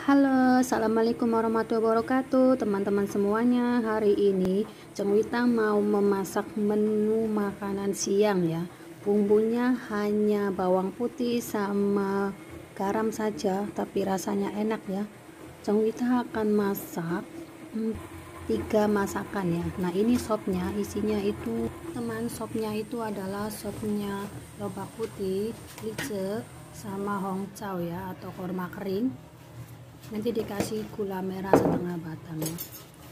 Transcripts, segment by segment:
Halo, assalamualaikum warahmatullahi wabarakatuh, teman-teman semuanya. Hari ini Ceng Wita mau memasak menu makanan siang ya. Bumbunya hanya bawang putih sama garam saja, tapi rasanya enak ya. Ceng Wita akan masak 3 masakan ya. Nah, ini sopnya, isinya itu sopnya itu adalah sopnya lobak putih, lice, sama hongcau ya, atau korma kering. Nanti dikasih gula merah setengah batang ya.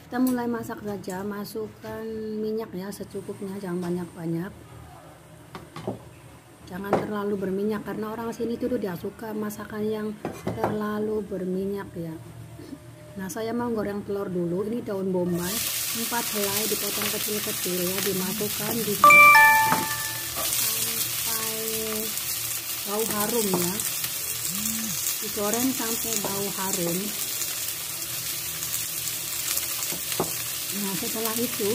Kita mulai masak saja. Masukkan minyak ya secukupnya, jangan banyak-banyak, jangan terlalu berminyak karena orang sini tuh dia suka masakan yang terlalu berminyak ya. Nah, saya mau goreng telur dulu. Ini daun bombay 4 helai dipotong kecil-kecil ya, dimasukkan di sampai bau harum ya, digoreng sampai bau harum. Nah, setelah itu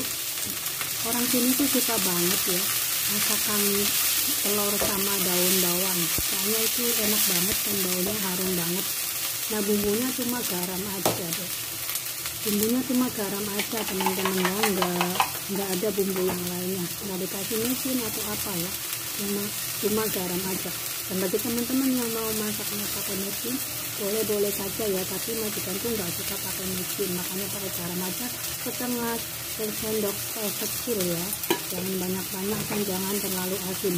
orang sini tuh suka banget ya masakan telur sama daun bawang, soalnya itu enak banget dan baunya harum banget. Nah, bumbunya cuma garam aja deh, bumbunya cuma garam aja teman-teman ya, nggak ada bumbu yang lainnya, nggak dikasih mesin atau apa ya, cuma garam aja. Dan bagi teman-teman yang mau masaknya pakai mesin, boleh saja ya, tapi majikan tuh nggak suka pakai mesin, makanya pakai garam aja setengah sendok kecil ya, jangan banyak-banyak dan jangan terlalu asin.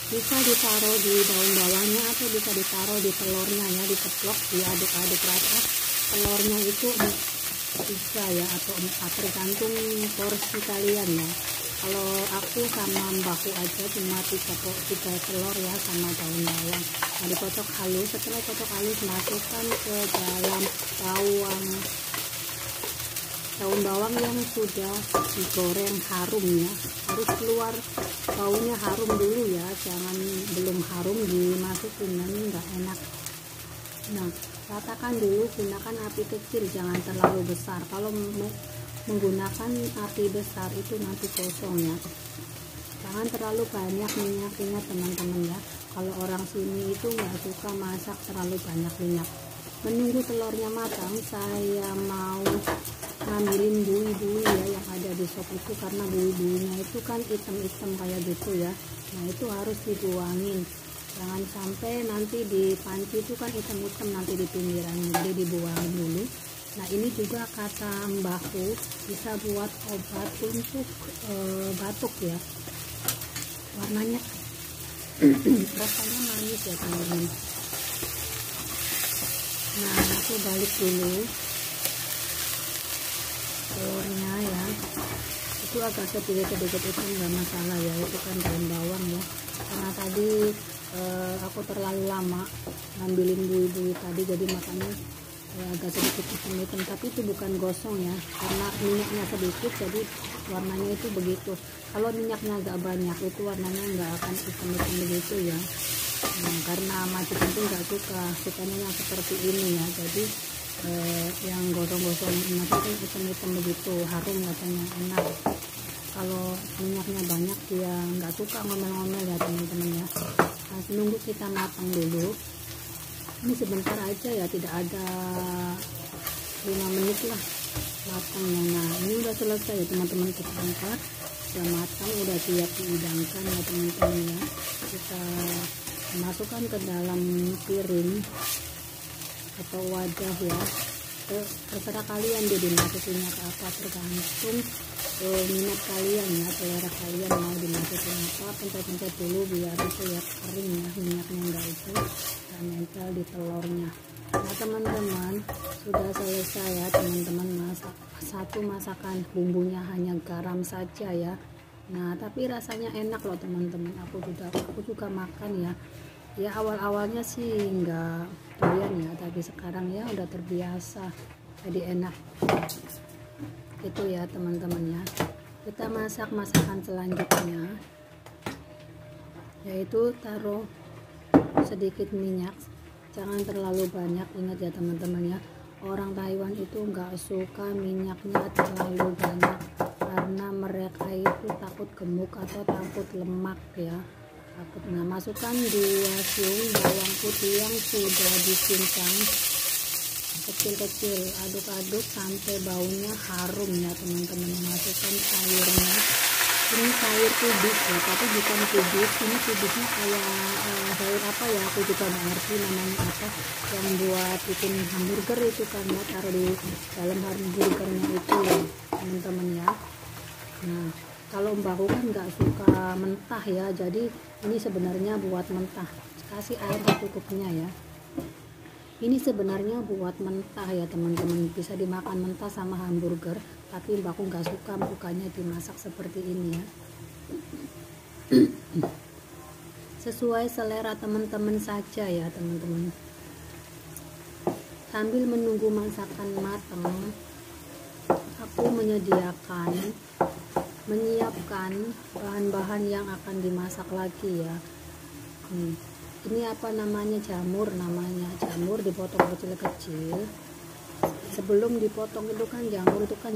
Bisa ditaruh di daun bawangnya atau bisa ditaruh di telurnya ya, dikeplok, diaduk-aduk rata. Telurnya itu bisa ya, atau 4, tergantung porsi kalian ya. Kalau aku sama mbahku aja cuma 3 telur ya, sama daun bawang. Nah, dikocok halus. Setelah kocok halus, masukkan ke dalam daun bawang yang sudah digoreng harum ya, harus keluar baunya harum dulu ya, jangan belum harum dimasukin, nanti nggak enak. Nah, ratakan dulu, gunakan api kecil, jangan terlalu besar. Kalau menggunakan api besar itu nanti kosong ya. Jangan terlalu banyak minyaknya teman-teman ya, kalau orang sini itu nggak suka masak terlalu banyak minyak. Menunggu telurnya matang, saya mau ngambilin bui-bui ya yang ada di sop itu, karena bui-buinya itu kan hitam-hitam kayak gitu ya. Nah, itu harus dibuangin, jangan sampai nanti di panci itu kan hitam-hitam nanti di pinggiran, jadi dibuangin dulu. Nah, ini juga kata mbahku bisa buat obat untuk batuk ya, warnanya rasanya manis ya teman-teman. Nah, aku balik dulu telurnya ya, itu agak sedikit itu nggak masalah ya, itu kan daun bawang ya, karena tadi aku terlalu lama ngambilin bui-bui tadi, jadi makanya agak sedikit hitam-hitam, tapi itu bukan gosong ya, karena minyaknya sedikit jadi warnanya itu begitu. Kalau minyaknya agak banyak itu warnanya nggak akan hitam-hitam begitu ya. Nah, karena majikan tuh nggak sukanya yang seperti ini ya, jadi yang gosong-gosong nanti kan hitam-hitam begitu, harum katanya, enak. Kalau minyaknya banyak dia nggak suka ngomel-ngomel ya teman-teman ya. Nah, menunggu kita matang dulu, ini sebentar aja ya, tidak ada 5 menit lah matangnya. Nah, ini udah selesai ya teman-teman, kita angkat, udah matang, udah siap dihidangkan ya teman-teman ya. Kita masukkan ke dalam piring atau wadah ya, terserah kalian deh dimasukinnya ke apa, tergantung minat kalian ya, selera kalian mau dimasukin apa. Pencet-pencet dulu biar itu ya kering ya, minyaknya enggak itu dan nempel di telurnya. Nah, teman-teman, sudah selesai ya teman-teman, masak satu masakan, bumbunya hanya garam saja ya. Nah, tapi rasanya enak loh teman-teman, aku juga makan ya, awal-awalnya sih nggak doyan ya, tapi sekarang ya udah terbiasa, jadi enak itu ya teman-teman ya. Kita masak masakan selanjutnya, yaitu taruh sedikit minyak, jangan terlalu banyak. Ingat ya teman-teman ya, orang Taiwan itu nggak suka minyaknya terlalu banyak, karena mereka itu takut gemuk atau takut lemak ya. Nah, masukkan 2 siung bawang putih yang sudah dicincang kecil-kecil, aduk-aduk sampai baunya harum ya teman-teman. Masukkan sayurnya, ini sayur kubis ya, tapi bukan kubis, ini kubisnya kayak sayur apa ya, aku juga nggak ngerti namanya apa, yang buat bikin hamburger itu kan ya, taruh di dalam hamburgernya itu ya teman-teman ya. Nah kalau mbakku kan nggak suka mentah ya, jadi ini sebenarnya buat mentah, kasih air secukupnya ya. Ini sebenarnya buat mentah ya teman-teman, bisa dimakan mentah sama hamburger, tapi mbakku nggak suka bukannya dimasak seperti ini ya. Sesuai selera teman-teman saja ya teman-teman. Sambil menunggu masakan matang, aku menyiapkan bahan-bahan yang akan dimasak lagi ya. Ini apa namanya, jamur, dipotong kecil-kecil. Sebelum dipotong itu kan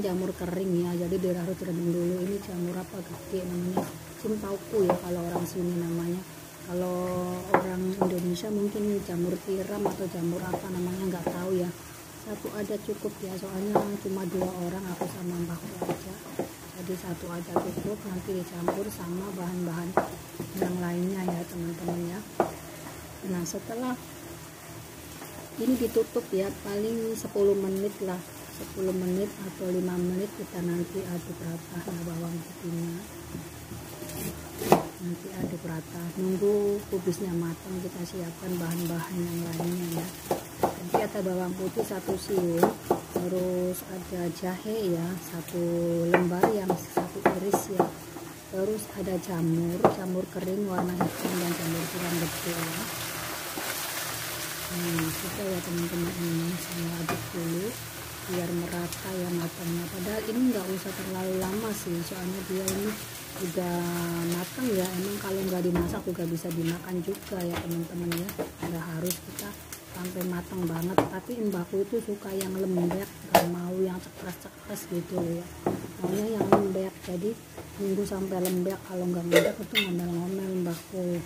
jamur kering ya, jadi dia harus rendam dulu. Ini jamur apa gede namanya, simpauku ya kalau orang sini namanya. Kalau orang Indonesia mungkin jamur tiram atau jamur apa namanya, nggak tahu ya. Satu aja cukup ya, soalnya cuma 2 orang, aku sama mbakku aja, jadi satu aja cukup. Nanti dicampur sama bahan-bahan yang lainnya ya teman-teman ya. Nah setelah ini ditutup ya, paling 10 menit lah, 10 menit atau 5 menit kita nanti aduk rata. Nah bawang putihnya nanti aduk rata, nunggu kubisnya matang, kita siapkan bahan-bahan yang lainnya ya. Nanti ada bawang putih 1 siung, terus ada jahe ya 1 lembar yang 1 iris ya, terus ada jamur kering warna hitam dan jamur tiram gede ya. Sudah ya teman-teman, ini saya aduk dulu biar merata ya matangnya. Padahal ini nggak usah terlalu lama sih, soalnya dia ini udah matang ya. Emang kalau nggak dimasak juga bisa dimakan juga ya teman-teman ya, nggak harus kita sampai matang banget. Tapi mbakku itu suka yang lembek, nggak mau yang ceplas-ceplas gitu ya, maunya yang lembek. Jadi nunggu sampai lembek, kalau nggak lembek itu ngomel-ngomel mbakku,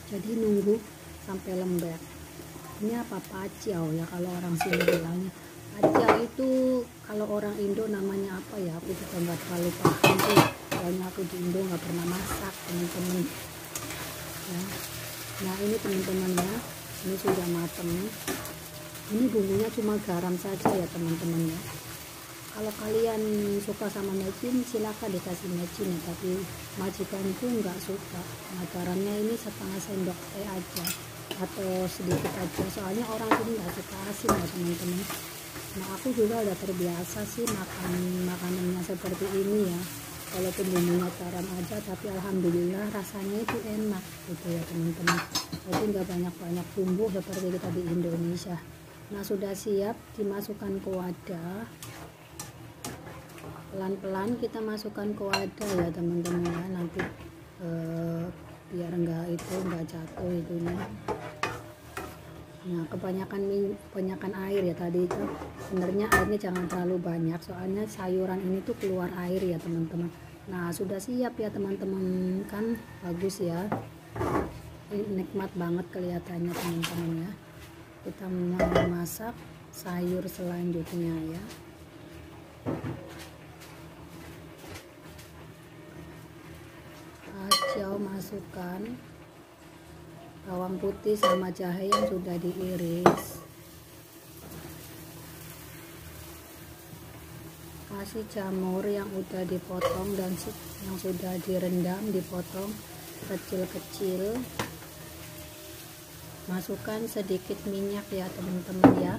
jadi nunggu sampai lembek. Ini apa, paciau ya kalau orang sini bilangnya. Paciau itu kalau orang Indo namanya apa ya, aku juga nggak terlalu paham sih, soalnya aku di Indo nggak pernah masak teman-teman ya. Nah ini teman-teman ya, ini sudah mateng. Ini bumbunya cuma garam saja ya teman-teman ya. Kalau kalian suka sama mecin silakan dikasih mecin ya, tapi majikanku nggak suka. Nah garamnya ini setengah sendok teh aja atau sedikit aja, soalnya orang sini nggak suka asin ya teman-teman. Nah aku juga udah terbiasa sih makan makanannya seperti ini ya, walaupun bumbunya garam aja, tapi alhamdulillah rasanya itu enak gitu ya teman-teman. Jadi nggak banyak-banyak bumbu seperti kita di Indonesia. Nah sudah siap dimasukkan ke wadah, pelan-pelan kita masukkan ke wadah ya teman-teman ya, nanti biar nggak jatuh itunya. Nah kebanyakan air ya tadi itu, sebenarnya airnya jangan terlalu banyak, soalnya sayuran ini tuh keluar air ya teman-teman. Nah sudah siap ya teman-teman, kan bagus ya, ini nikmat banget kelihatannya teman-teman ya. Kita mau masak sayur selanjutnya ya. Paciau masukkan, bawang putih sama jahe yang sudah diiris, kasih jamur yang udah dipotong dan yang sudah direndam dipotong kecil-kecil. Masukkan sedikit minyak ya teman-teman ya,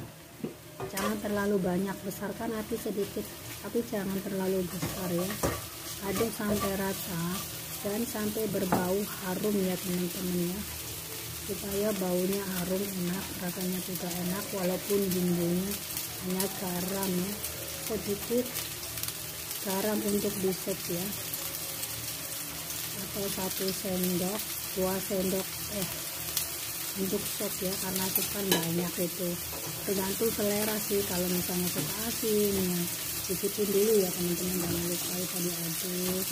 jangan terlalu banyak, besarkan api sedikit tapi jangan terlalu besar ya. Aduk sampai rata dan sampai berbau harum ya teman-teman ya, supaya baunya harum, enak, rasanya juga enak. Walaupun bumbunya hanya garam ya, sedikit garam untuk disep ya, atau 1 sendok 2 sendok untuk sop ya, karena kan banyak itu, tergantung selera sih. Kalau misalnya suka asin ya cicipin dulu ya teman-teman, jangan lupa diaduk.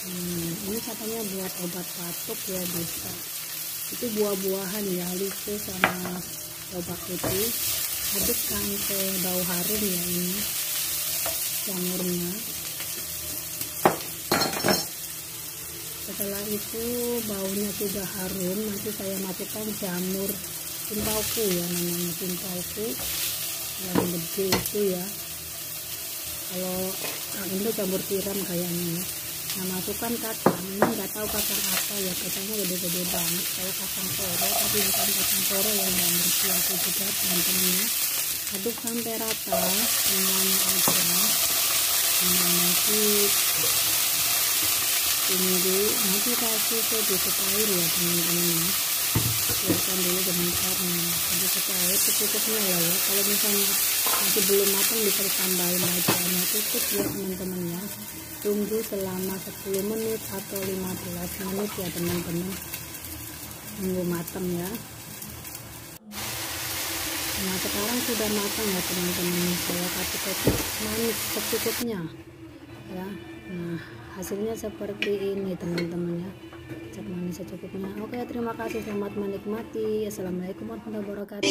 Ini katanya buat obat batuk ya, bisa. Itu buah-buahan ya, lise sama obat putih. aduk sampai bau harum ya ini jamurnya. Setelah itu baunya sudah harum, nanti saya masukkan jamur timpauku ya, namanya timpauku yang gede itu ya. Kalau yang Indo jamur tiram kayaknya ya. Nah, masukkan kacang, ini nggak tahu kacang apa ya, kacangnya gede-gede banget kayak kacang toro, tapi bukan kacang toro yang jamur tiaku juga teman-teman ya. Aduk sampai rata semuanya aja. Nah, nanti tunggu, nanti kasih sedikit air ya teman-teman ya. Biarkan dulu sebentar nih, sedikit air secukupnya lah ya. Kalau misalnya masih belum matang bisa ditambahin aja. Nah, tutup ya teman-teman ya. Tunggu selama 10 menit atau 15 menit ya teman-teman. Tunggu matang ya. Nah, sekarang sudah matang ya teman-teman. Saya kasih kecap manis secukupnya ya. Nah, hasilnya seperti ini teman-teman ya, kecap manis secukupnya. Oke, terima kasih, selamat menikmati. Assalamualaikum warahmatullahi wabarakatuh.